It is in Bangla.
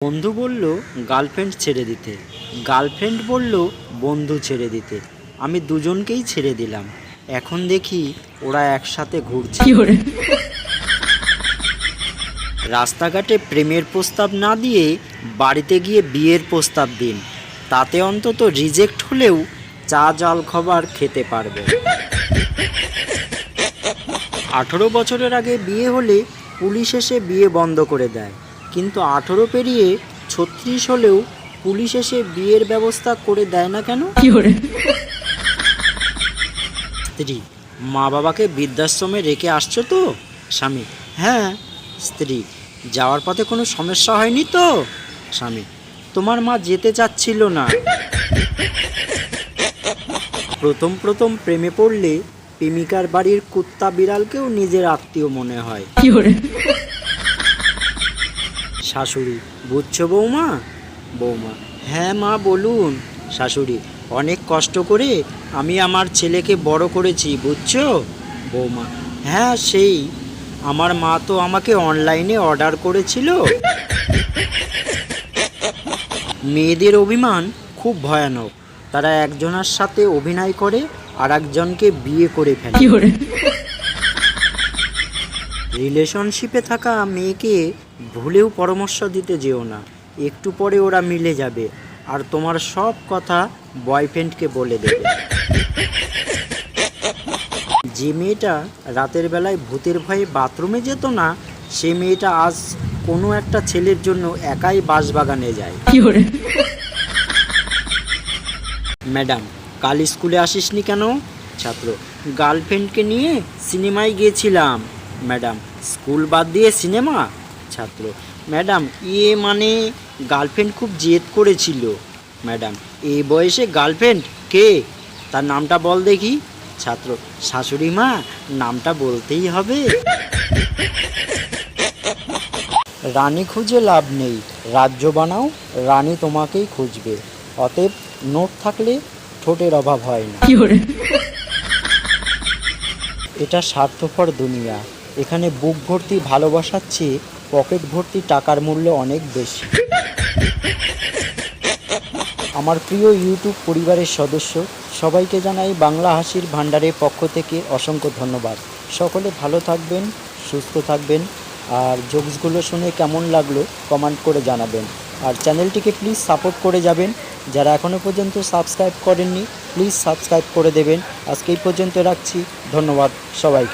বন্ধু বলল গার্লফ্রেন্ড ছেড়ে দিতে, গার্লফ্রেন্ড বলল বন্ধু ছেড়ে দিতে। আমি দুজনকেই ছেড়ে দিলাম। এখন দেখি ওরা একসাথে ঘুরছে। রাস্তাঘাটে প্রেমের প্রস্তাব না দিয়ে বাড়িতে গিয়ে বিয়ের প্রস্তাব দিন, তাতে অন্তত রিজেক্ট হলেও চা জল খাবার খেতে পারবে। 18 বছরের আগে বিয়ে হলে পুলিশ এসে বিয়ে বন্ধ করে দেয়, কিন্তু 18 পেরিয়ে 36 হলেও পুলিশ এসে বিয়ের ব্যবস্থা করে দেয় না কেন? স্ত্রী: মা বাবাকে বৃদ্ধাশ্রমে রেখে আসছো তো? স্বামী: হ্যাঁ। স্ত্রী: যাওয়ার পথে কোনো সমস্যা হয়নি তো? স্বামী: তোমার মা যেতে চাচ্ছিল না। প্রথম প্রেমে পড়লে প্রেমিকার বাড়ির কুত্তা বিড়ালকেও নিজের আত্মীয় মনে হয়। শাশুড়ি: বুঝছো বৌমা? বৌমা: হ্যাঁ মা বলুন। শাশুড়ি: অনেক কষ্ট করে আমি আমার ছেলেকে বড় করেছি, বুঝছো? বৌমা: হ্যাঁ সেই, আমার মা তো আমাকে অনলাইনে অর্ডার করেছিল। মেয়েদের অভিমান খুব ভয়ানক। তারা একজনের সাথে অভিনয় করে আর একজনকে বিয়ে করে ফেলে। রিলেশনশিপে থাকা মেয়েকে ভুলেও পরামর্শ দিতে যেও না, একটু পরে ওরা মিলে যাবে আর তোমার সব কথা বয়ফ্রেন্ডকে বলে দেবে। যে মেয়েটা রাতের বেলায় ভূতের ভয়ে বাথরুমে যেত না, সে মেয়েটা আজ কোনো একটা ছেলের জন্য একাই বাঁশবাগানে যায়। ম্যাডাম, কাল স্কুলে আসিসনি কেন? ছাত্র: গার্লফ্রেন্ডকে নিয়ে সিনেমায় গিয়েছিলাম। ম্যাডাম: স্কুল বাদ দিয়ে সিনেমা? ছাত্র: ম্যাডাম, মানে গার্লফ্রেন্ড খুব জেদ করেছিল। ম্যাডাম: এই বয়সে গার্লফ্রেন্ড কে? তার নামটা বল দেখি। ছাত্র: শাশুড়ি মা, নামটা বলতেই হবে। রানী খুঁজে লাভ নেই, রাজ্য বানাও, রানী তোমাকেই খুঁজবে। অতএব নোট থাকলে ঠোঁটের অভাব হয় না। এটা স্বার্থপর দুনিয়া, এখানে বুক ভর্তি ভালোবাসার চেয়ে পকেট ভর্তি টাকার মূল্য অনেক বেশি। আমার প্রিয় ইউটিউব পরিবারের সদস্য সবাইকে জানাই বাংলা হাসির ভাণ্ডারের পক্ষ থেকে অসংখ্য ধন্যবাদ। সকলে ভালো থাকবেন, সুস্থ থাকবেন, আর জোকসগুলো শুনে কেমন লাগলো কমেন্ট করে জানাবেন। আর চ্যানেলটিকে প্লিজ সাপোর্ট করে যাবেন। যারা এখনও পর্যন্ত সাবস্ক্রাইব করেননি প্লিজ সাবস্ক্রাইব করে দেবেন। আজকে এই পর্যন্ত রাখছি, ধন্যবাদ সবাইকে।